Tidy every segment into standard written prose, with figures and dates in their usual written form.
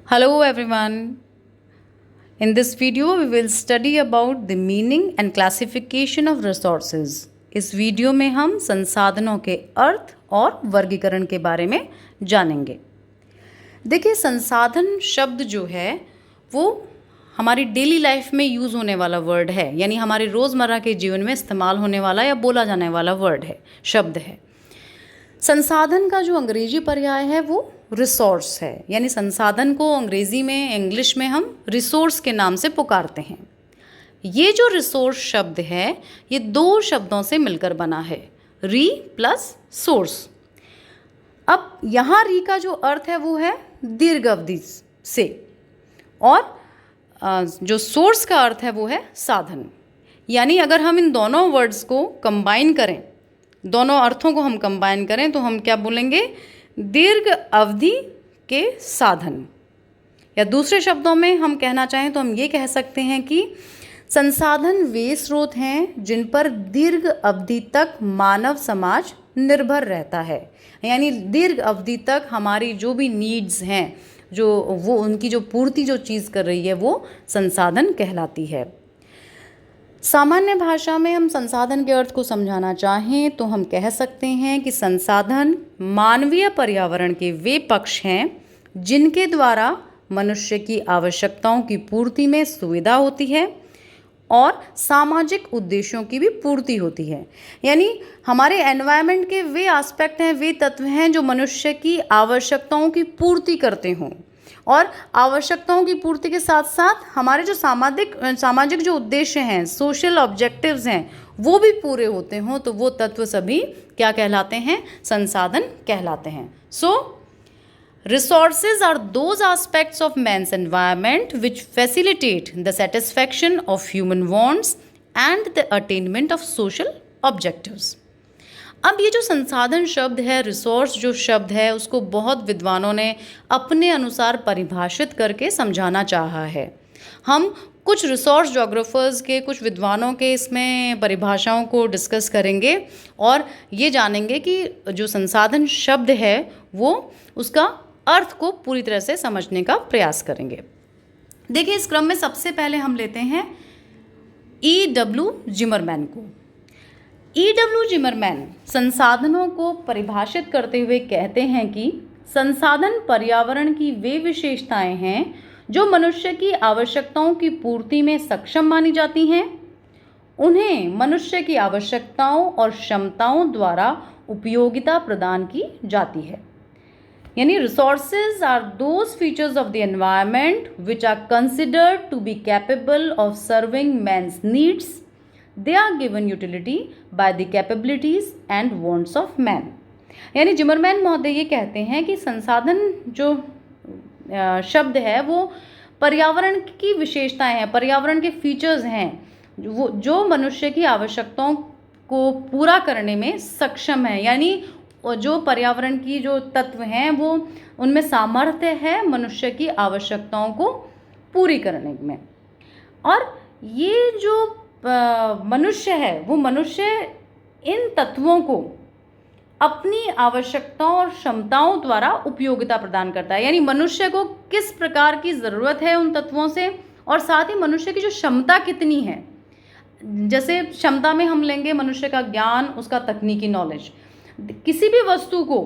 Hello everyone. In this video we will study about the meaning and classification of resources. इस video में हम संसाधनों के अर्थ और वर्गीकरण के बारे में जानेंगे। देखिए, संसाधन शब्द जो है वो हमारी डेली लाइफ में यूज़ होने वाला वर्ड है, यानी हमारे रोज़मर्रा के जीवन में इस्तेमाल होने वाला या बोला जाने वाला वर्ड है, शब्द है। संसाधन का जो अंग्रेजी पर्याय है वो रिसोर्स है, यानी संसाधन को अंग्रेजी में, इंग्लिश में हम रिसोर्स के नाम से पुकारते हैं। ये जो रिसोर्स शब्द है ये दो शब्दों से मिलकर बना है, री प्लस सोर्स। अब यहाँ री का जो अर्थ है वो है दीर्घ अवधि से, और जो सोर्स का अर्थ है वो है साधन। यानी अगर हम इन दोनों वर्ड्स को कंबाइन करें, दोनों अर्थों को हम कंबाइन करें तो हम क्या बोलेंगे? दीर्घ अवधि के साधन। या दूसरे शब्दों में हम कहना चाहें तो हम ये कह सकते हैं कि संसाधन वे स्रोत हैं जिन पर दीर्घ अवधि तक मानव समाज निर्भर रहता है। यानी दीर्घ अवधि तक हमारी जो भी नीड्स हैं, जो वो उनकी जो पूर्ति जो चीज़ कर रही है वो संसाधन कहलाती है। सामान्य भाषा में हम संसाधन के अर्थ को समझाना चाहें तो हम कह सकते हैं कि संसाधन मानवीय पर्यावरण के वे पक्ष हैं जिनके द्वारा मनुष्य की आवश्यकताओं की पूर्ति में सुविधा होती है और सामाजिक उद्देश्यों की भी पूर्ति होती है। यानी हमारे एनवायरनमेंट के वे एस्पेक्ट हैं, वे तत्व हैं जो मनुष्य की आवश्यकताओं की पूर्ति करते हों, और आवश्यकताओं की पूर्ति के साथ साथ हमारे जो सामाजिक जो उद्देश्य हैं, सोशल ऑब्जेक्टिव्स हैं, वो भी पूरे होते हों, तो वो तत्व सभी क्या कहलाते हैं? संसाधन कहलाते हैं। सो resources are those aspects of man's environment which facilitate the satisfaction of human wants and the attainment of social objectives. अब ये जो संसाधन शब्द है, रिसोर्स जो शब्द है, उसको बहुत विद्वानों ने अपने अनुसार परिभाषित करके समझाना चाहा है। हम कुछ रिसोर्स जोग्राफर्स के, कुछ विद्वानों के इसमें परिभाषाओं को डिस्कस करेंगे और ये जानेंगे कि जो संसाधन शब्द है वो उसका अर्थ को पूरी तरह से समझने का प्रयास करेंगे। देखिए, इस क्रम में सबसे पहले हम लेते हैं E.W. जिमरमैन को। E.W. जिमरमैन संसाधनों को परिभाषित करते हुए कहते हैं कि संसाधन पर्यावरण की वे विशेषताएं हैं जो मनुष्य की आवश्यकताओं की पूर्ति में सक्षम मानी जाती हैं। उन्हें मनुष्य की आवश्यकताओं और क्षमताओं द्वारा उपयोगिता प्रदान की जाती है। यानी resources are those features of the environment which are considered to be capable of serving man's needs. They are given utility by the capabilities and wants of man. यानी जिमरमैन महोदय ये कहते हैं कि संसाधन जो शब्द है वो पर्यावरण की विशेषताएं हैं, पर्यावरण के फीचर्स हैं, वो जो मनुष्य की आवश्यकताओं को पूरा करने में सक्षम है। यानी और जो पर्यावरण की जो तत्व हैं वो उनमें सामर्थ्य है मनुष्य की आवश्यकताओं को पूरी करने में। और ये जो मनुष्य है वो मनुष्य इन तत्वों को अपनी आवश्यकताओं और क्षमताओं द्वारा उपयोगिता प्रदान करता है। यानी मनुष्य को किस प्रकार की ज़रूरत है उन तत्वों से, और साथ ही मनुष्य की जो क्षमता कितनी है। जैसे क्षमता में हम लेंगे मनुष्य का ज्ञान, उसका तकनीकी नॉलेज। किसी भी वस्तु को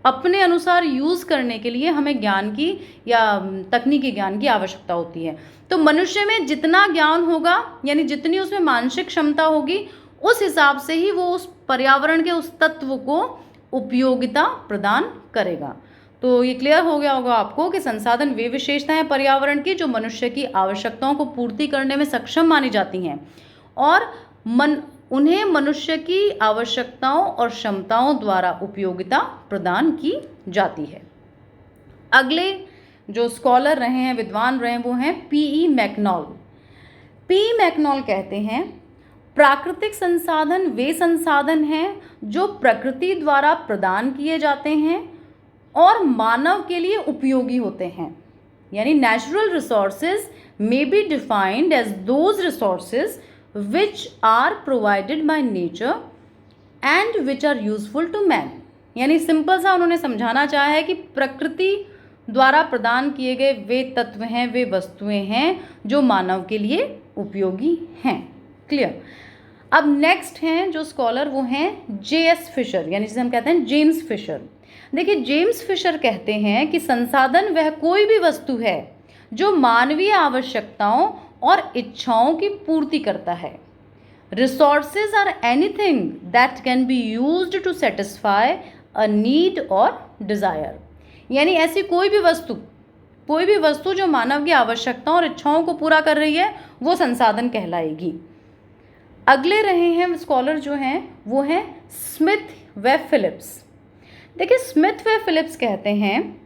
अपने अनुसार यूज़ करने के लिए हमें ज्ञान की या तकनीकी ज्ञान की आवश्यकता होती है। तो मनुष्य में जितना ज्ञान होगा, यानी जितनी उसमें मानसिक क्षमता होगी, उस हिसाब से ही वो उस पर्यावरण के उस तत्व को उपयोगिता प्रदान करेगा। तो ये क्लियर हो गया होगा आपको कि संसाधन वे विशेषताएं पर्यावरण की जो मनुष्य की आवश्यकताओं को पूर्ति करने में सक्षम मानी जाती हैं, और उन्हें मनुष्य की आवश्यकताओं और क्षमताओं द्वारा उपयोगिता प्रदान की जाती है। अगले जो स्कॉलर रहे हैं, विद्वान रहे हैं, वो हैं P.E. मैकनॉल। P.E. मैकनॉल कहते हैं प्राकृतिक संसाधन वे संसाधन हैं जो प्रकृति द्वारा प्रदान किए जाते हैं और मानव के लिए उपयोगी होते हैं। यानी natural resources may be defined as those resources which are provided by nature and which are useful to man। यानी सिंपल सा उन्होंने समझाना चाहा है कि प्रकृति द्वारा प्रदान किए गए वे तत्व हैं, वे वस्तुएं हैं जो मानव के लिए उपयोगी हैं। क्लियर। अब नेक्स्ट हैं जो स्कॉलर, वो हैं J.S. फिशर, यानी जिसे हम कहते हैं जेम्स फिशर। देखिए, जेम्स फिशर कहते हैं कि संसाधन वह कोई भी वस्तु है जो मानवीय आवश्यकताओं और इच्छाओं की पूर्ति करता है। Resources are anything that can be used to satisfy a need or desire। यानी ऐसी कोई भी वस्तु जो मानव की आवश्यकताओं और इच्छाओं को पूरा कर रही है, वो संसाधन कहलाएगी। अगले रहे हैं स्कॉलर जो हैं, वो हैं स्मिथ व फिलिप्स। देखिए, स्मिथ व फिलिप्स कहते हैं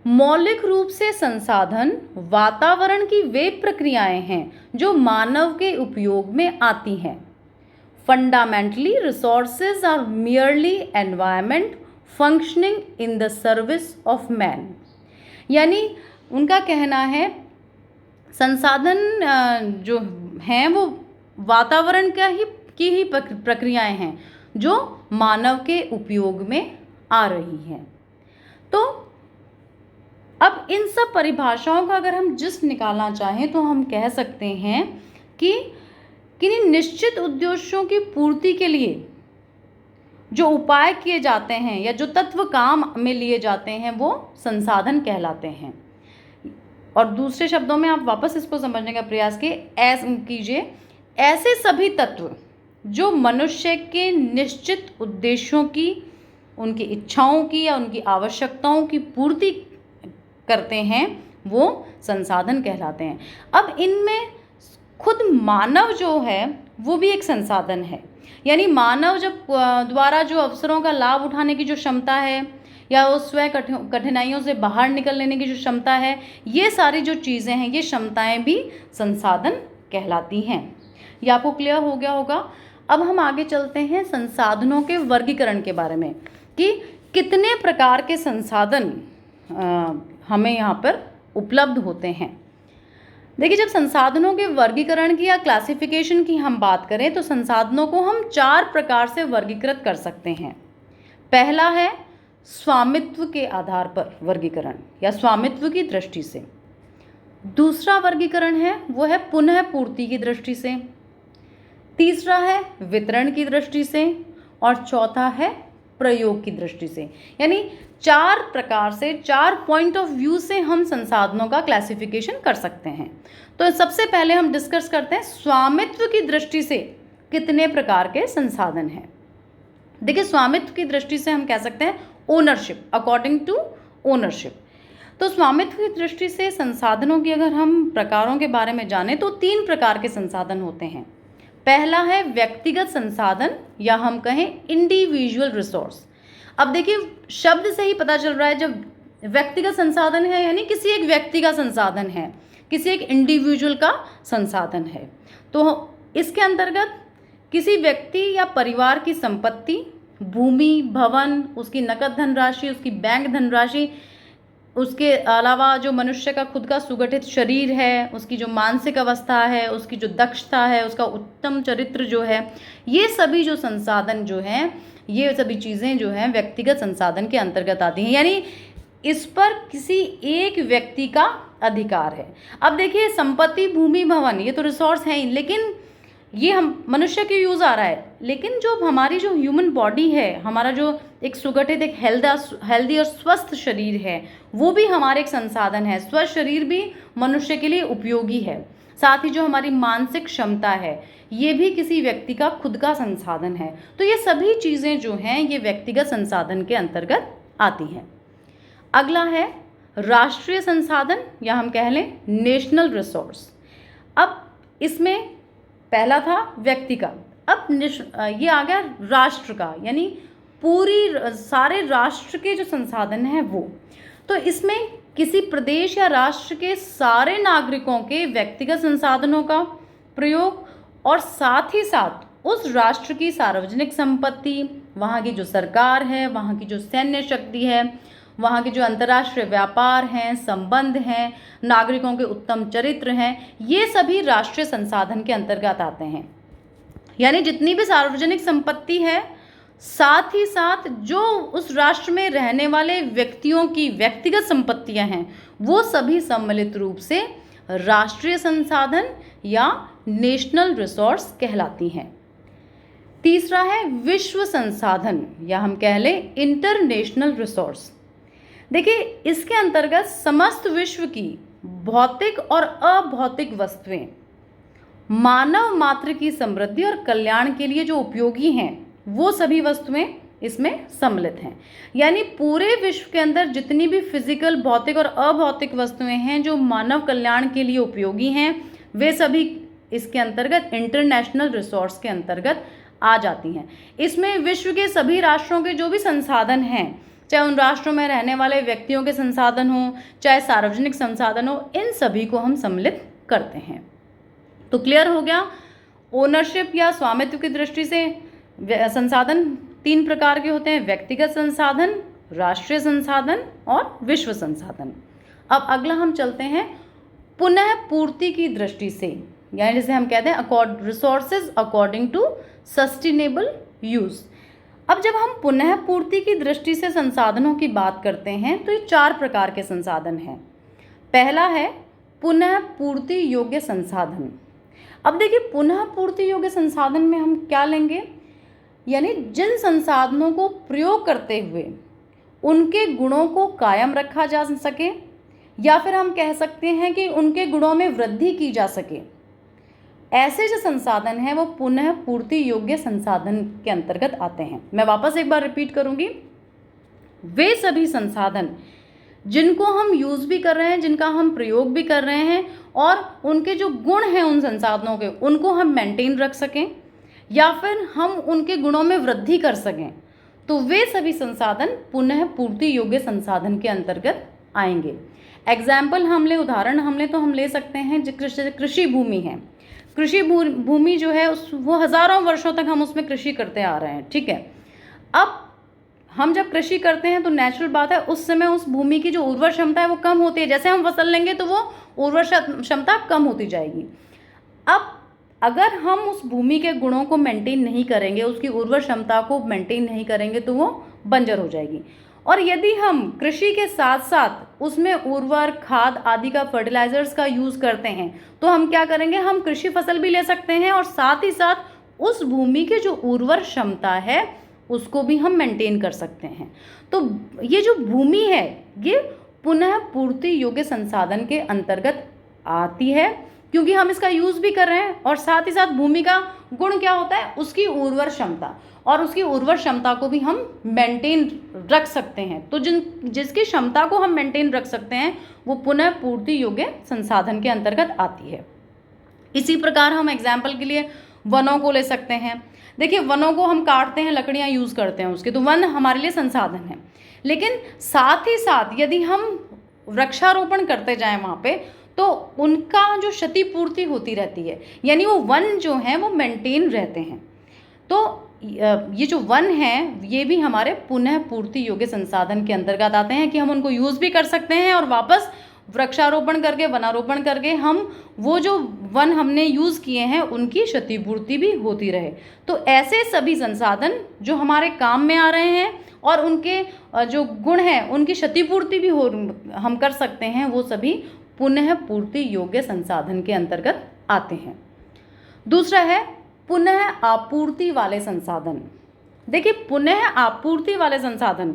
मौलिक रूप से संसाधन वातावरण की वे प्रक्रियाएं हैं जो मानव के उपयोग में आती हैं। Fundamentally, resources are merely environment functioning in the service of man। यानी उनका कहना है संसाधन जो हैं वो वातावरण की ही प्रक्रियाएं हैं जो मानव के उपयोग में आ रही हैं। तो अब इन सब परिभाषाओं का अगर हम जिस निकालना चाहें तो हम कह सकते हैं कि किन्हीं निश्चित उद्देश्यों की पूर्ति के लिए जो उपाय किए जाते हैं या जो तत्व काम में लिए जाते हैं वो संसाधन कहलाते हैं। और दूसरे शब्दों में आप वापस इसको समझने का प्रयास कीजिए, ऐसे सभी तत्व जो मनुष्य के निश्चित उद्देश्यों की, उनकी इच्छाओं की या उनकी आवश्यकताओं की पूर्ति करते हैं, वो संसाधन कहलाते हैं। अब इनमें खुद मानव जो है वो भी एक संसाधन है। यानी मानव जब द्वारा जो अवसरों का लाभ उठाने की जो क्षमता है या उस स्वयं कठिनाइयों से बाहर निकल लेने की जो क्षमता है, ये सारी जो चीज़ें हैं, ये क्षमताएं भी संसाधन कहलाती हैं। ये आपको क्लियर हो गया होगा। अब हम आगे चलते हैं संसाधनों के वर्गीकरण के बारे में कि कितने प्रकार के संसाधन हमें यहाँ पर उपलब्ध होते हैं। देखिए, जब संसाधनों के वर्गीकरण की या क्लासिफिकेशन की हम बात करें तो संसाधनों को हम 4 प्रकार से वर्गीकृत कर सकते हैं। पहला है स्वामित्व के आधार पर वर्गीकरण या स्वामित्व की दृष्टि से। दूसरा वर्गीकरण है वो है पुनः पूर्ति की दृष्टि से। तीसरा है वितरण की दृष्टि से और चौथा है प्रयोग की दृष्टि से। यानी 4 प्रकार से, 4 पॉइंट ऑफ व्यू से हम संसाधनों का क्लासिफिकेशन कर सकते हैं। तो सबसे पहले हम डिस्कस करते हैं स्वामित्व की दृष्टि से कितने प्रकार के संसाधन हैं। देखिए, स्वामित्व की दृष्टि से हम कह सकते हैं ओनरशिप, अकॉर्डिंग टू ओनरशिप। तो स्वामित्व की दृष्टि से संसाधनों की अगर हम प्रकारों के बारे में जानें तो 3 प्रकार के संसाधन होते हैं। पहला है व्यक्तिगत संसाधन या हम कहें इंडिविजुअल रिसोर्स। अब देखिए, शब्द से ही पता चल रहा है, जब व्यक्तिगत संसाधन है यानी किसी एक व्यक्ति का संसाधन है, किसी एक इंडिविजुअल का संसाधन है। तो इसके अंतर्गत किसी व्यक्ति या परिवार की संपत्ति, भूमि, भवन, उसकी नकद धनराशि, उसकी बैंक धनराशि, उसके अलावा जो मनुष्य का खुद का सुगठित शरीर है, उसकी जो मानसिक अवस्था है, उसकी जो दक्षता है, उसका उत्तम चरित्र जो है, ये सभी जो संसाधन जो हैं, ये सभी चीज़ें जो हैं व्यक्तिगत संसाधन के अंतर्गत आती हैं। यानी इस पर किसी एक व्यक्ति का अधिकार है। अब देखिए, संपत्ति, भूमि, भवन, ये तो रिसोर्स हैं ही, लेकिन ये हम मनुष्य के यूज़ आ रहा है। लेकिन जो हमारी जो ह्यूमन बॉडी है, हमारा जो एक सुगठित, एक हेल्दी और स्वस्थ शरीर है, वो भी हमारे एक संसाधन है। स्वस्थ शरीर भी मनुष्य के लिए उपयोगी है। साथ ही जो हमारी मानसिक क्षमता है, ये भी किसी व्यक्ति का खुद का संसाधन है। तो ये सभी चीज़ें जो हैं ये व्यक्तिगत संसाधन के अंतर्गत आती हैं। अगला है राष्ट्रीय संसाधन या हम कह लें नेशनल रिसोर्स। अब इसमें पहला था व्यक्ति का, अब ये आ गया राष्ट्र का, यानी सारे राष्ट्र के जो संसाधन हैं वो। तो इसमें किसी प्रदेश या राष्ट्र के सारे नागरिकों के व्यक्तिगत संसाधनों का प्रयोग और साथ ही साथ उस राष्ट्र की सार्वजनिक संपत्ति, वहाँ की जो सरकार है, वहाँ की जो सैन्य शक्ति है, वहाँ के जो अंतर्राष्ट्रीय व्यापार हैं, संबंध हैं, नागरिकों के उत्तम चरित्र हैं, ये सभी राष्ट्रीय संसाधन के अंतर्गत आते हैं। यानी जितनी भी सार्वजनिक संपत्ति है, साथ ही साथ जो उस राष्ट्र में रहने वाले व्यक्तियों की व्यक्तिगत संपत्तियां हैं वो सभी सम्मिलित रूप से राष्ट्रीय संसाधन या नेशनल रिसोर्स कहलाती हैं। तीसरा है विश्व संसाधन या हम कह लें इंटरनेशनल रिसोर्स। देखिए, इसके अंतर्गत समस्त विश्व की भौतिक और अभौतिक वस्तुएं मानव मात्र की समृद्धि और कल्याण के लिए जो उपयोगी हैं वो सभी वस्तुएं इसमें सम्मिलित हैं। यानी पूरे विश्व के अंदर जितनी भी फिजिकल, भौतिक और अभौतिक वस्तुएं हैं जो मानव कल्याण के लिए उपयोगी हैं वे सभी इसके अंतर्गत इंटरनेशनल रिसोर्स के अंतर्गत आ जाती हैं। इसमें विश्व के सभी राष्ट्रों के जो भी संसाधन हैं, चाहे उन राष्ट्रों में रहने वाले व्यक्तियों के संसाधन हो, चाहे सार्वजनिक संसाधन हो, इन सभी को हम सम्मिलित करते हैं। तो क्लियर हो गया, ओनरशिप या स्वामित्व की दृष्टि से संसाधन 3 प्रकार के होते हैं, व्यक्तिगत संसाधन, राष्ट्रीय संसाधन और विश्व संसाधन। अब अगला हम चलते हैं पुनः पूर्ति की दृष्टि से, यानी जैसे हम कहते हैं resources according to sustainable use. अब जब हम पुनः पूर्ति की दृष्टि से संसाधनों की बात करते हैं तो ये 4 प्रकार के संसाधन हैं। पहला है पुनः पूर्ति योग्य संसाधन। अब देखिए, पुनः पूर्ति योग्य संसाधन में हम क्या लेंगे, यानी जिन संसाधनों को प्रयोग करते हुए उनके गुणों को कायम रखा जा सके या फिर हम कह सकते हैं कि उनके गुणों में वृद्धि की जा सके, ऐसे जो संसाधन हैं वो पुनः पूर्ति योग्य संसाधन के अंतर्गत आते हैं। मैं वापस एक बार रिपीट करूंगी, वे सभी संसाधन जिनको हम यूज भी कर रहे हैं, जिनका हम प्रयोग भी कर रहे हैं और उनके जो गुण हैं उन संसाधनों के उनको हम मेंटेन रख सकें या फिर हम उनके गुणों में वृद्धि कर सकें, तो वे सभी संसाधन पुनः पूर्ति योग्य संसाधन के अंतर्गत आएंगे। एग्जाम्पल उदाहरण हम ले सकते हैं, कृषि भूमि है। कृषि भूमि जो है वो हजारों वर्षों तक हम उसमें कृषि करते आ रहे हैं, ठीक है। अब हम जब कृषि करते हैं तो नेचुरल बात है उस समय उस भूमि की जो उर्वर क्षमता है वो कम होती है। जैसे हम फसल लेंगे तो वो उर्वर क्षमता कम होती जाएगी। अब अगर हम उस भूमि के गुणों को मेंटेन नहीं करेंगे, उसकी उर्वर क्षमता को मेंटेन नहीं करेंगे तो वो बंजर हो जाएगी। और यदि हम कृषि के साथ साथ उसमें उर्वर, खाद आदि का, फर्टिलाइजर्स का यूज़ करते हैं तो हम क्या करेंगे, हम कृषि फसल भी ले सकते हैं और साथ ही साथ उस भूमि की जो उर्वर क्षमता है उसको भी हम मेंटेन कर सकते हैं। तो ये जो भूमि है ये पुनः पूर्ति योग्य संसाधन के अंतर्गत आती है क्योंकि हम इसका यूज़ भी कर रहे हैं और साथ ही साथ भूमि का गुण क्या होता है, उसकी उर्वर क्षमता, और उसकी उर्वर क्षमता को भी हम मेंटेन रख सकते हैं। तो जिसकी क्षमता को हम मेंटेन रख सकते हैं वो पुनः पूर्ति योग्य संसाधन के अंतर्गत आती है। इसी प्रकार हम एग्जाम्पल के लिए वनों को ले सकते हैं। देखिए, वनों को हम काटते हैं, लकड़ियाँ यूज़ करते हैं उसके, तो वन हमारे लिए संसाधन है। लेकिन साथ ही साथ यदि हम वृक्षारोपण करते जाएं वहाँ पे तो उनका जो क्षतिपूर्ति होती रहती है, यानी वो वन जो हैं वो मेंटेन रहते हैं। तो ये जो वन हैं ये भी हमारे पुनः पूर्ति योग्य संसाधन के अंतर्गत आते हैं कि हम उनको यूज़ भी कर सकते हैं और वापस वृक्षारोपण करके, वनारोपण करके हम वो जो वन हमने यूज़ किए हैं उनकी क्षतिपूर्ति भी होती रहे। तो ऐसे सभी संसाधन जो हमारे काम में आ रहे हैं और उनके जो गुण हैं उनकी क्षतिपूर्ति भी हम कर सकते हैं, वो सभी पुनः पूर्ति योग्य संसाधन के अंतर्गत आते हैं। दूसरा है पुनः आपूर्ति वाले संसाधन। देखिए, पुनः आपूर्ति वाले संसाधन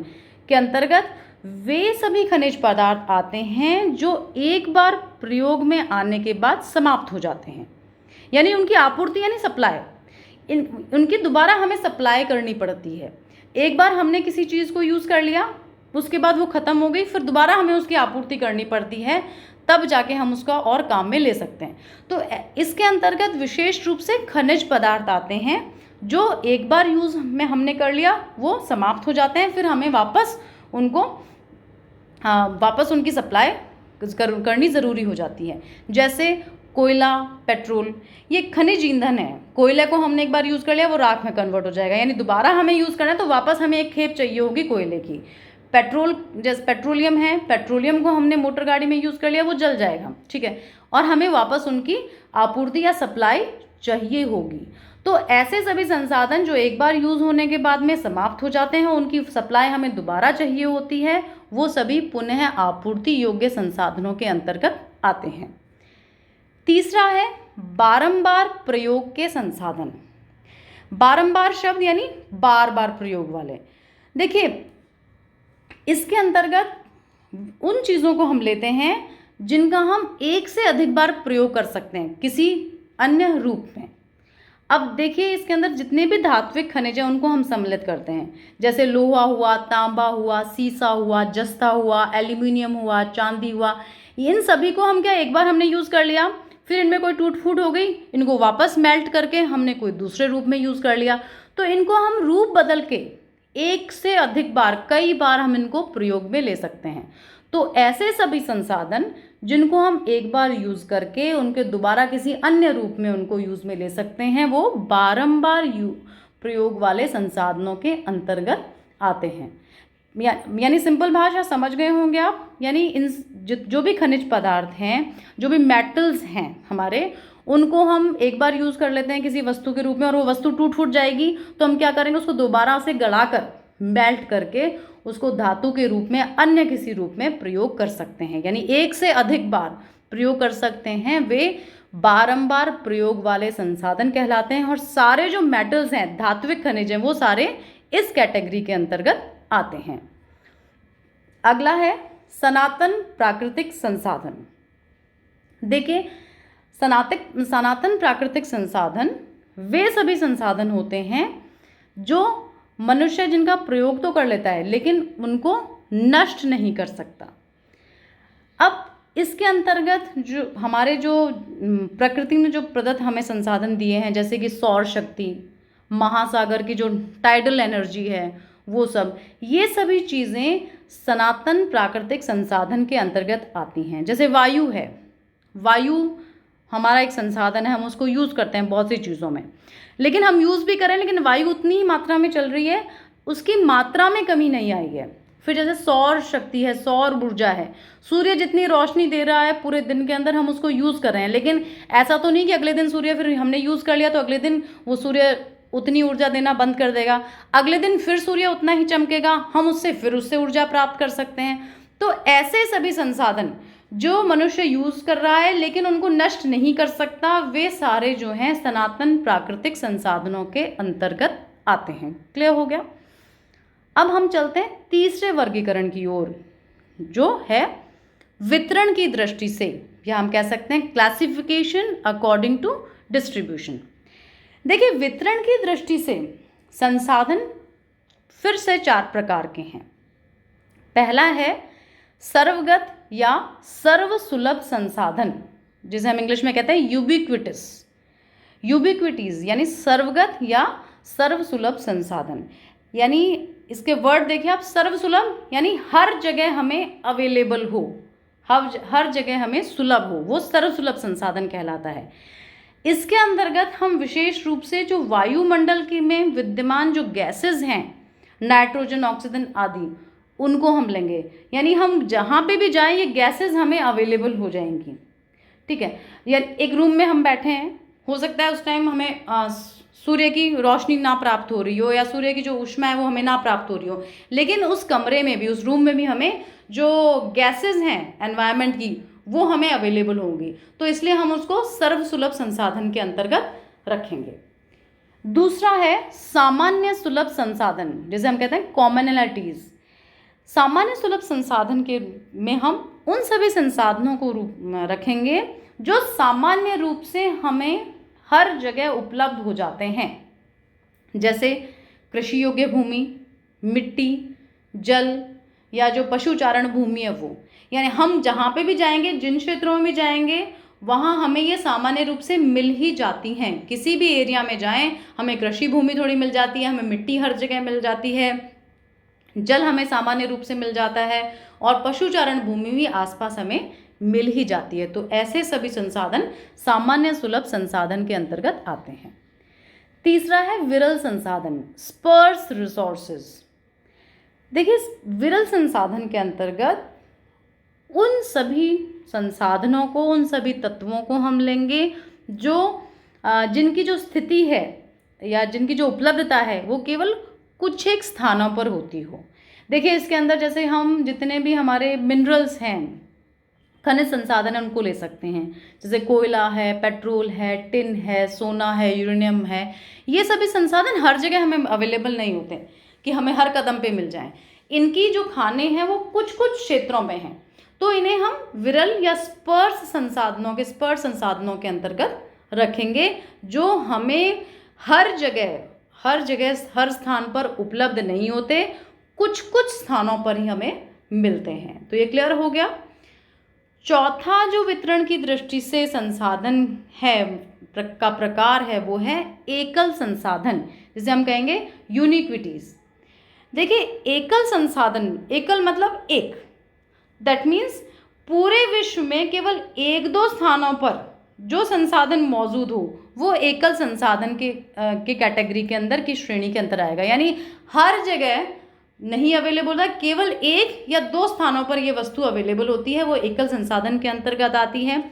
के अंतर्गत वे सभी खनिज पदार्थ आते हैं जो एक बार प्रयोग में आने के बाद समाप्त हो जाते हैं, यानी उनकी आपूर्ति यानी सप्लाई, उनकी दोबारा हमें सप्लाई करनी पड़ती है। एक बार हमने किसी चीज़ को यूज़ कर लिया, उसके बाद वो ख़त्म हो गई, फिर दोबारा हमें उसकी आपूर्ति करनी पड़ती है, तब जाके हम उसका और काम में ले सकते हैं। तो इसके अंतर्गत विशेष रूप से खनिज पदार्थ आते हैं जो एक बार यूज़ में हमने कर लिया वो समाप्त हो जाते हैं, फिर हमें वापस उनकी सप्लाई करनी ज़रूरी हो जाती है। जैसे कोयला, पेट्रोल, ये खनिज ईंधन है। कोयले को हमने एक बार यूज़ कर लिया वो राख में कन्वर्ट हो जाएगा, यानी दोबारा हमें यूज़ करना है तो वापस हमें एक खेप चाहिए होगी कोयले की। पेट्रोल, जैसे पेट्रोलियम है, पेट्रोलियम को हमने मोटर गाड़ी में यूज़ कर लिया वो जल जाएगा, ठीक है, और हमें वापस उनकी आपूर्ति या सप्लाई चाहिए होगी। तो ऐसे सभी संसाधन जो एक बार यूज होने के बाद में समाप्त हो जाते हैं, उनकी सप्लाई हमें दोबारा चाहिए होती है, वो सभी पुनः आपूर्ति योग्य संसाधनों के अंतर्गत आते हैं। तीसरा है बारंबार प्रयोग के संसाधन। बारंबार शब्द यानी बार बार प्रयोग वाले। देखिए, इसके अंतर्गत उन चीज़ों को हम लेते हैं जिनका हम एक से अधिक बार प्रयोग कर सकते हैं किसी अन्य रूप में। अब देखिए, इसके अंदर जितने भी धात्विक खनिज हैं उनको हम सम्मिलित करते हैं, जैसे लोहा हुआ, तांबा हुआ, सीसा हुआ, जस्ता हुआ, एल्यूमिनियम हुआ, चांदी हुआ। इन सभी को हम क्या एक बार हमने यूज़ कर लिया, फिर इनमें कोई टूट फूट हो गई, इनको वापस मेल्ट करके हमने कोई दूसरे रूप में यूज़ कर लिया, तो इनको हम रूप बदल के एक से अधिक बार, कई बार हम इनको प्रयोग में ले सकते हैं। तो ऐसे सभी संसाधन जिनको हम एक बार यूज़ करके उनके दोबारा किसी अन्य रूप में उनको यूज़ में ले सकते हैं, वो बारंबार प्रयोग वाले संसाधनों के अंतर्गत आते हैं। यानी सिंपल भाषा समझ गए होंगे आप। यानी इन जो भी खनिज पदार्थ हैं, जो भी मेटल्स हैं हमारे, उनको हम एक बार यूज़ कर लेते हैं किसी वस्तु के रूप में, और वो वस्तु टूट फूट जाएगी तो हम क्या करेंगे, उसको दोबारा से गलाकर मेल्ट करके उसको धातु के रूप में अन्य किसी रूप में प्रयोग कर सकते हैं। यानी एक से अधिक बार प्रयोग कर सकते हैं, वे बारंबार प्रयोग वाले संसाधन कहलाते हैं। और सारे जो मेटल्स हैं, धात्विक खनिज हैं, वो सारे इस कैटेगरी के अंतर्गत आते हैं। अगला है सनातन प्राकृतिक संसाधन। देखिए, सनातन प्राकृतिक संसाधन वे सभी संसाधन होते हैं जो मनुष्य जिनका प्रयोग तो कर लेता है लेकिन उनको नष्ट नहीं कर सकता। अब इसके अंतर्गत जो हमारे जो प्रकृति ने जो प्रदत्त हमें संसाधन दिए हैं, जैसे कि सौर शक्ति, महासागर की जो टाइडल एनर्जी है, वो सब, ये सभी चीज़ें सनातन प्राकृतिक संसाधन के अंतर्गत आती हैं। जैसे वायु है, वायु हमारा एक संसाधन है, हम उसको यूज़ करते हैं बहुत सी चीज़ों में, लेकिन हम यूज़ भी करें लेकिन वायु उतनी ही मात्रा में चल रही है, उसकी मात्रा में कमी नहीं आई है। फिर जैसे सौर शक्ति है, सौर ऊर्जा है, सूर्य जितनी रोशनी दे रहा है पूरे दिन के अंदर हम उसको यूज़ कर रहे हैं, लेकिन ऐसा तो नहीं कि अगले दिन सूर्य, फिर हमने यूज़ कर लिया तो अगले दिन वो सूर्य उतनी ऊर्जा देना बंद कर देगा, अगले दिन फिर सूर्य उतना ही चमकेगा, हम उससे ऊर्जा प्राप्त कर सकते हैं। तो ऐसे सभी संसाधन जो मनुष्य यूज़ कर रहा है लेकिन उनको नष्ट नहीं कर सकता, वे सारे जो हैं सनातन प्राकृतिक संसाधनों के अंतर्गत आते हैं। क्लियर हो गया? अब हम चलते हैं तीसरे वर्गीकरण की ओर, जो है वितरण की दृष्टि से, या हम कह सकते हैं क्लासिफिकेशन अकॉर्डिंग टू डिस्ट्रीब्यूशन। देखिए, वितरण की दृष्टि से संसाधन फिर से 4 प्रकार के हैं। पहला है सर्वगत या सर्वसुलभ संसाधन, जिसे हम इंग्लिश में कहते हैं यूबिक्विटीज, यानी सर्वगत या सर्वसुलभ संसाधन। यानी इसके वर्ड देखिए आप, सर्वसुलभ यानी हर जगह हमें अवेलेबल हो, हर जगह हमें सुलभ हो, वो सर्वसुलभ संसाधन कहलाता है। इसके अंतर्गत हम विशेष रूप से जो वायुमंडल की में विद्यमान जो गैसेस हैं, नाइट्रोजन, ऑक्सीजन आदि, उनको हम लेंगे। यानी हम जहाँ पे भी जाएं ये गैसेस हमें अवेलेबल हो जाएंगी। ठीक है, या एक रूम में हम बैठे हैं, हो सकता है उस टाइम हमें सूर्य की रोशनी ना प्राप्त हो रही हो, या सूर्य की जो ऊष्मा है वो हमें ना प्राप्त हो रही हो, लेकिन उस कमरे में भी, उस रूम में भी हमें जो गैसेस हैं एनवायरनमेंट की, वो हमें अवेलेबल होंगी। तो इसलिए हम उसको सर्वसुलभ संसाधन के अंतर्गत रखेंगे। दूसरा है सामान्य सुलभ संसाधन, जिसे हम कहते हैं कॉमनैलिटीज। सामान्य सुलभ संसाधन के में हम उन सभी संसाधनों को रखेंगे जो सामान्य रूप से हमें हर जगह उपलब्ध हो जाते हैं, जैसे कृषि योग्य भूमि, मिट्टी, जल, या जो पशुचारण भूमि है वो। यानी हम जहाँ पे भी जाएंगे, जिन क्षेत्रों में भी जाएंगे, वहाँ हमें ये सामान्य रूप से मिल ही जाती हैं। किसी भी एरिया में जाएं, हमें कृषि भूमि थोड़ी मिल जाती है, हमें मिट्टी हर जगह मिल जाती है, जल हमें सामान्य रूप से मिल जाता है, और पशुचारण भूमि भी आसपास हमें मिल ही जाती है। तो ऐसे सभी संसाधन सामान्य सुलभ संसाधन के अंतर्गत आते हैं। तीसरा है विरल संसाधन, स्पर्स रिसोर्सेज। देखिए, विरल संसाधन के अंतर्गत उन सभी संसाधनों को, उन सभी तत्वों को हम लेंगे जो जिनकी जो स्थिति है या जिनकी जो उपलब्धता है वो केवल कुछ एक स्थानों पर होती हो। देखिए इसके अंदर जैसे हम जितने भी हमारे मिनरल्स हैं, खनिज संसाधन है, उनको ले सकते हैं। जैसे कोयला है, पेट्रोल है, टिन है, सोना है, यूरेनियम है। ये सभी संसाधन हर जगह हमें अवेलेबल नहीं होते कि हमें हर कदम पे मिल जाएं। इनकी जो खाने हैं वो कुछ कुछ क्षेत्रों में हैं, तो इन्हें हम विरल या स्पर्श संसाधनों के अंतर्गत रखेंगे, जो हमें हर जगह हर स्थान पर उपलब्ध नहीं होते, कुछ कुछ स्थानों पर ही हमें मिलते हैं। तो ये क्लियर हो गया। चौथा जो वितरण की दृष्टि से संसाधन है का प्रकार है वो है एकल संसाधन, जिसे हम कहेंगे यूनिक्विटीज। देखिए एकल संसाधन, एकल मतलब एक, दैट मीन्स पूरे विश्व में केवल एक दो स्थानों पर जो संसाधन मौजूद हो वो एकल संसाधन के कैटेगरी के अंदर की श्रेणी के अंदर आएगा। यानी हर जगह नहीं अवेलेबल है, केवल एक या दो स्थानों पर ये वस्तु अवेलेबल होती है, वो एकल संसाधन के अंतर्गत आती है।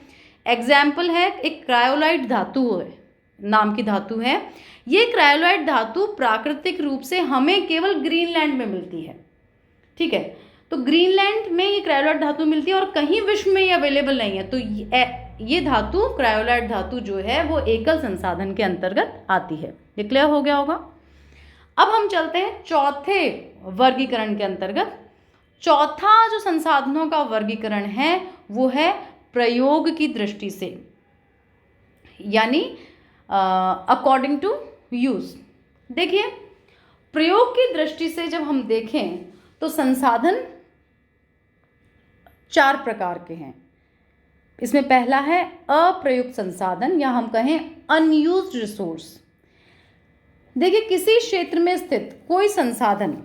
एग्जाम्पल है एक क्रायोलाइट धातु है, नाम की धातु है। ये क्रायोलाइट धातु प्राकृतिक रूप से हमें केवल ग्रीनलैंड में मिलती है, ठीक है। तो ग्रीनलैंड में ये क्रायोलाइट धातु मिलती है और कहीं विश्व में ये अवेलेबल नहीं है। तो ये धातु, क्रायोलाइट धातु जो है वो एकल संसाधन के अंतर्गत आती है। ये क्लियर हो गया होगा। अब हम चलते हैं चौथे वर्गीकरण के अंतर्गत। चौथा जो संसाधनों का वर्गीकरण है वो है प्रयोग की दृष्टि से, यानी अकॉर्डिंग टू यूज। देखिए प्रयोग की दृष्टि से जब हम देखें तो संसाधन चार प्रकार के हैं। इसमें पहला है अप्रयुक्त संसाधन, या हम कहें अनयूज्ड रिसोर्स। देखिए किसी क्षेत्र में स्थित कोई संसाधन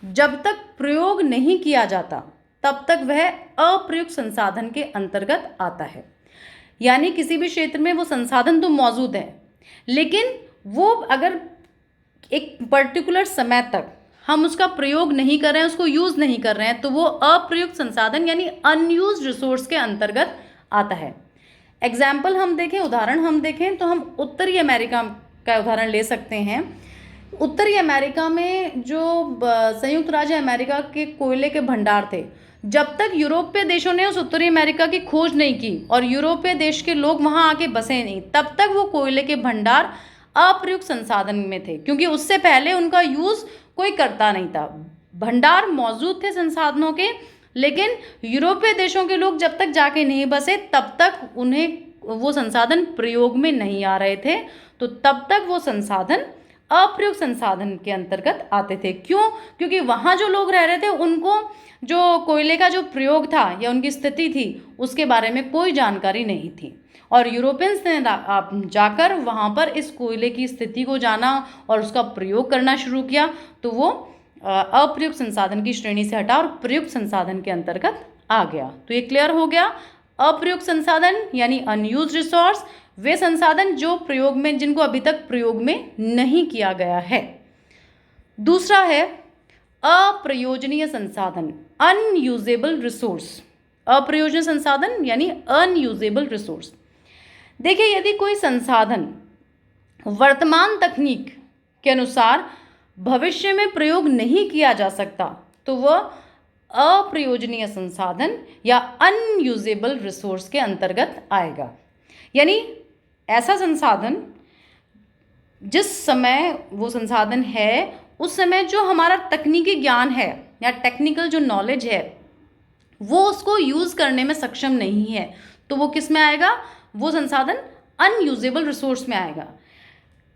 जब तक प्रयोग नहीं किया जाता तब तक वह अप्रयुक्त संसाधन के अंतर्गत आता है। यानी किसी भी क्षेत्र में वो संसाधन तो मौजूद है, लेकिन वो अगर एक पर्टिकुलर समय तक हम उसका प्रयोग नहीं कर रहे हैं, उसको यूज नहीं कर रहे हैं, तो वो अप्रयुक्त संसाधन यानी अनयूज्ड रिसोर्स के अंतर्गत आता है। एग्जाम्पल हम देखें, उदाहरण हम देखें तो हम उत्तरी अमेरिका का उदाहरण ले सकते हैं। उत्तरी अमेरिका में जो संयुक्त राज्य अमेरिका के कोयले के भंडार थे, जब तक यूरोपीय देशों ने उस उत्तरी अमेरिका की खोज नहीं की और यूरोपीय देश के लोग वहां आके बसे नहीं, तब तक वो कोयले के भंडार अप्रयुक्त संसाधन में थे, क्योंकि उससे पहले उनका यूज कोई करता नहीं था। भंडार मौजूद थे संसाधनों के, लेकिन यूरोपीय देशों के लोग जब तक जाके नहीं बसे तब तक उन्हें वो संसाधन प्रयोग में नहीं आ रहे थे, तो तब तक वो संसाधन अप्रयुक्त संसाधन के अंतर्गत आते थे। क्यों? क्योंकि वहाँ जो लोग रह रहे थे उनको जो कोयले का जो प्रयोग था या उनकी स्थिति थी उसके बारे में कोई जानकारी नहीं थी, और यूरोपियंस ने जाकर वहाँ पर इस कोयले की स्थिति को जाना और उसका प्रयोग करना शुरू किया, तो वो अप्रयुक्त संसाधन की श्रेणी से हटा और प्रयुक्त संसाधन के अंतर्गत आ गया। तो ये क्लियर हो गया। अप्रयुक्त संसाधन यानी अनयूज्ड रिसोर्स, वे संसाधन जो प्रयोग में, जिनको अभी तक प्रयोग में नहीं किया गया है। दूसरा है अप्रयोजनीय संसाधन, अनयूजेबल रिसोर्स। अप्रयोजनीय संसाधन यानी अनयूजेबल रिसोर्स। देखिए यदि कोई संसाधन वर्तमान तकनीक के अनुसार भविष्य में प्रयोग नहीं किया जा सकता तो वह अप्रयोजनीय संसाधन या अनयूजेबल रिसोर्स के अंतर्गत आएगा। यानी ऐसा संसाधन जिस समय वो संसाधन है उस समय जो हमारा तकनीकी ज्ञान है या टेक्निकल जो नॉलेज है वो उसको यूज़ करने में सक्षम नहीं है, तो वो किस में आएगा? वो संसाधन अनयूजेबल रिसोर्स में आएगा।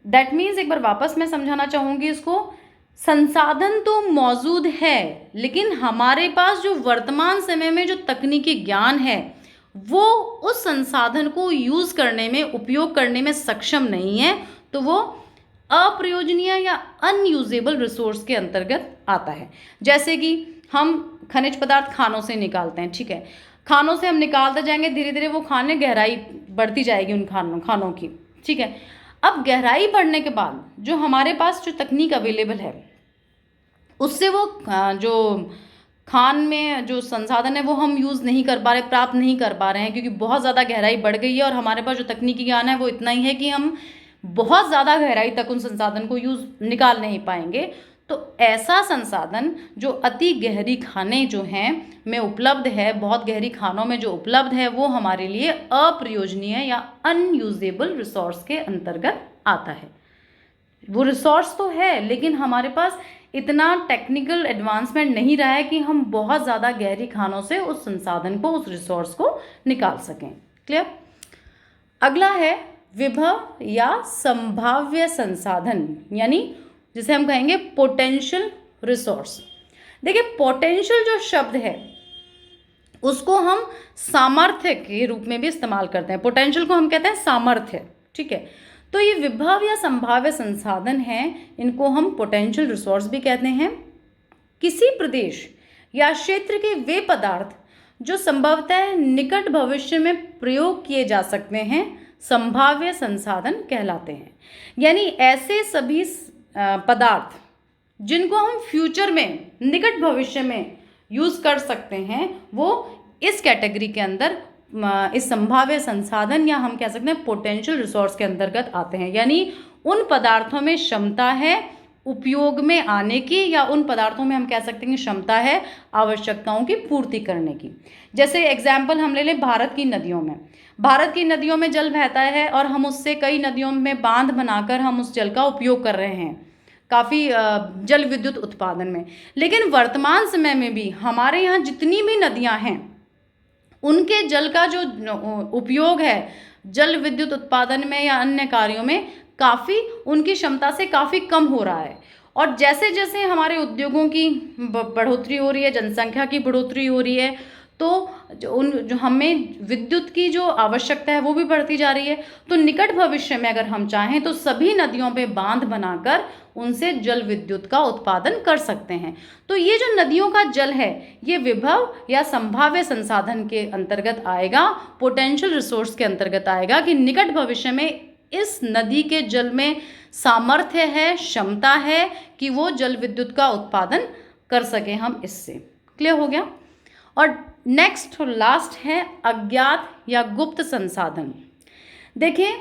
दैट मीन्स, एक बार वापस मैं समझाना चाहूँगी इसको, संसाधन तो मौजूद है लेकिन हमारे पास जो वर्तमान समय में जो तकनीकी ज्ञान है वो उस संसाधन को यूज़ करने में, उपयोग करने में सक्षम नहीं है, तो वो अप्रयोजनीय या अनयूजेबल रिसोर्स के अंतर्गत आता है। जैसे कि हम खनिज पदार्थ खानों से निकालते हैं, ठीक है, खानों से हम निकालते जाएंगे, धीरे धीरे वो खाने गहराई बढ़ती जाएगी उन खानों की, ठीक है। अब गहराई बढ़ने के बाद जो हमारे पास जो तकनीक अवेलेबल है उससे वो जो खान में जो संसाधन है वो हम यूज़ नहीं कर पा रहे, प्राप्त नहीं कर पा रहे हैं, क्योंकि बहुत ज़्यादा गहराई बढ़ गई है और हमारे पास जो तकनीकी ज्ञान है वो इतना ही है कि हम बहुत ज़्यादा गहराई तक उन संसाधन को निकाल नहीं पाएंगे। तो ऐसा संसाधन जो अति गहरी खाने जो हैं में उपलब्ध है, बहुत गहरी खानों में जो उपलब्ध है, वो हमारे लिए अप्रयोजनीय या अनयूजेबल रिसोर्स के अंतर्गत आता है। वो रिसोर्स तो है लेकिन हमारे पास इतना टेक्निकल एडवांसमेंट नहीं रहा है कि हम बहुत ज़्यादा गहरी खानों से उस संसाधन को, उस रिसोर्स को निकाल सकें। क्लियर? अगला है विभव या संभाव्य संसाधन, यानी जिसे हम कहेंगे पोटेंशियल रिसोर्स। देखिए, पोटेंशियल जो शब्द है उसको हम सामर्थ्य के रूप में भी इस्तेमाल करते हैं। पोटेंशियल को हम कहते हैं सामर्थ्य, ठीक है। तो ये विभव या संभाव्य संसाधन हैं, इनको हम पोटेंशियल रिसोर्स भी कहते हैं। किसी प्रदेश या क्षेत्र के वे पदार्थ जो संभवतः निकट भविष्य में प्रयोग किए जा सकते हैं, संभाव्य संसाधन कहलाते हैं। यानी ऐसे सभी पदार्थ जिनको हम फ्यूचर में, निकट भविष्य में यूज़ कर सकते हैं, वो इस कैटेगरी के अंदर, इस संभाव्य संसाधन या हम कह सकते हैं पोटेंशियल रिसोर्स के अंतर्गत आते हैं। यानी उन पदार्थों में क्षमता है उपयोग में आने की, या उन पदार्थों में हम कह सकते हैं क्षमता है आवश्यकताओं की पूर्ति करने की। जैसे एग्जाम्पल हम ले लें भारत की नदियों में। भारत की नदियों में जल बहता है और हम उससे कई नदियों में बांध बनाकर हम उस जल का उपयोग कर रहे हैं काफ़ी जल विद्युत उत्पादन में। लेकिन वर्तमान समय में भी हमारे यहाँ जितनी भी नदियाँ हैं उनके जल का जो उपयोग है जल विद्युत उत्पादन में या अन्य कार्यों में काफ़ी उनकी क्षमता से काफ़ी कम हो रहा है। और जैसे जैसे हमारे उद्योगों की बढ़ोतरी हो रही है, जनसंख्या की बढ़ोतरी हो रही है, तो जो हमें विद्युत की जो आवश्यकता है वो भी बढ़ती जा रही है। तो निकट भविष्य में अगर हम चाहें तो सभी नदियों पे बांध बनाकर उनसे जल विद्युत का उत्पादन कर सकते हैं। तो ये जो नदियों का जल है ये विभव या संभाव्य संसाधन के अंतर्गत आएगा, पोटेंशियल रिसोर्स के अंतर्गत आएगा कि निकट भविष्य में इस नदी के जल में सामर्थ्य है, क्षमता है कि वो जल विद्युत का उत्पादन कर सके हम इससे। क्लियर हो गया? और नेक्स्ट और लास्ट है अज्ञात या गुप्त संसाधन। देखिए,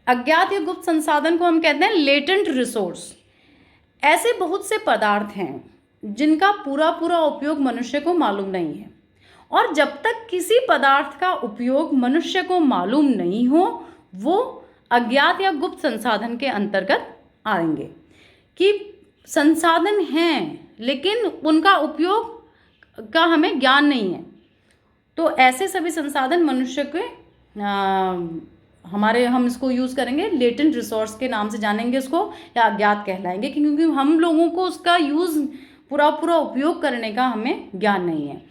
अज्ञात या गुप्त संसाधन को हम कहते हैं लेटेंट रिसोर्स। ऐसे बहुत से पदार्थ हैं जिनका पूरा पूरा उपयोग मनुष्य को मालूम नहीं है, और जब तक किसी पदार्थ का उपयोग मनुष्य को मालूम नहीं हो वो अज्ञात या गुप्त संसाधन के अंतर्गत आएंगे। कि संसाधन हैं लेकिन उनका उपयोग का हमें ज्ञान नहीं है, तो ऐसे सभी संसाधन मनुष्य के हम इसको यूज़ करेंगे लेटेंट रिसोर्स के नाम से जानेंगे उसको, या अज्ञात कहलाएंगे, क्योंकि हम लोगों को उसका यूज़ पूरा पूरा उपयोग करने का हमें ज्ञान नहीं है।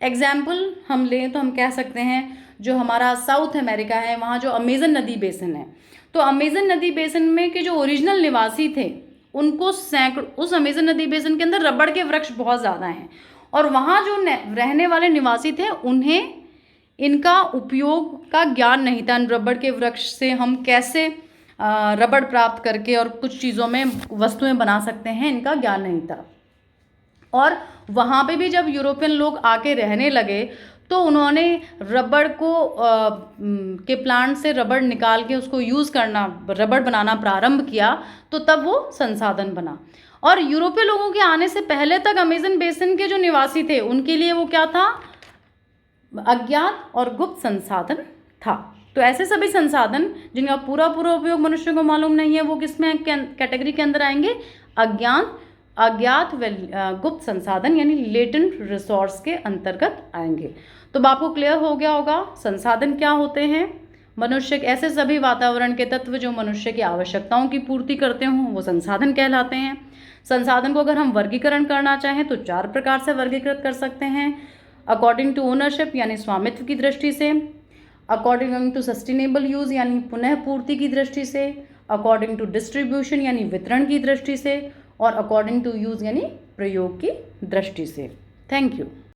एग्जाम्पल हम लें तो हम कह सकते हैं जो हमारा साउथ अमेरिका है वहाँ जो अमेजन नदी बेसिन है, तो अमेजन नदी बेसिन में के जो ओरिजिनल निवासी थे उनको उस अमेजन नदी बेसिन के अंदर रबड़ के वृक्ष बहुत ज़्यादा हैं, और वहाँ जो रहने वाले निवासी थे उन्हें इनका उपयोग का ज्ञान नहीं था। रबड़ के वृक्ष से हम कैसे रबड़ प्राप्त करके और कुछ चीज़ों में वस्तुएं बना सकते हैं, इनका ज्ञान नहीं था। और वहाँ पे भी जब यूरोपियन लोग आके रहने लगे तो उन्होंने रबड़ को के प्लांट से रबड़ निकाल के उसको यूज़ करना, रबड़ बनाना प्रारंभ किया, तो तब वो संसाधन बना। और यूरोपीय लोगों के आने से पहले तक अमेजन बेसिन के जो निवासी थे उनके लिए वो क्या था? अज्ञात और गुप्त संसाधन था। तो ऐसे सभी संसाधन जिनका पूरा पूरा उपयोग मनुष्य को मालूम नहीं है वो किस में कैटेगरी के अंदर आएंगे? अज्ञात व गुप्त संसाधन यानी लेटेंट रिसोर्स के अंतर्गत आएंगे। तो आपको क्लियर हो गया होगा संसाधन क्या होते हैं। मनुष्य के ऐसे सभी वातावरण के तत्व जो मनुष्य की आवश्यकताओं की पूर्ति करते हों वो संसाधन कहलाते हैं। संसाधन को अगर हम वर्गीकरण करना चाहें तो 4 प्रकार से वर्गीकृत कर सकते हैं। अकॉर्डिंग टू ओनरशिप यानी स्वामित्व की दृष्टि से, अकॉर्डिंग टू सस्टेनेबल यूज़ यानी पुनः पूर्ति की दृष्टि से, अकॉर्डिंग टू डिस्ट्रीब्यूशन यानी वितरण की दृष्टि से, और अकॉर्डिंग टू यूज़ यानी प्रयोग की दृष्टि से। Thank you.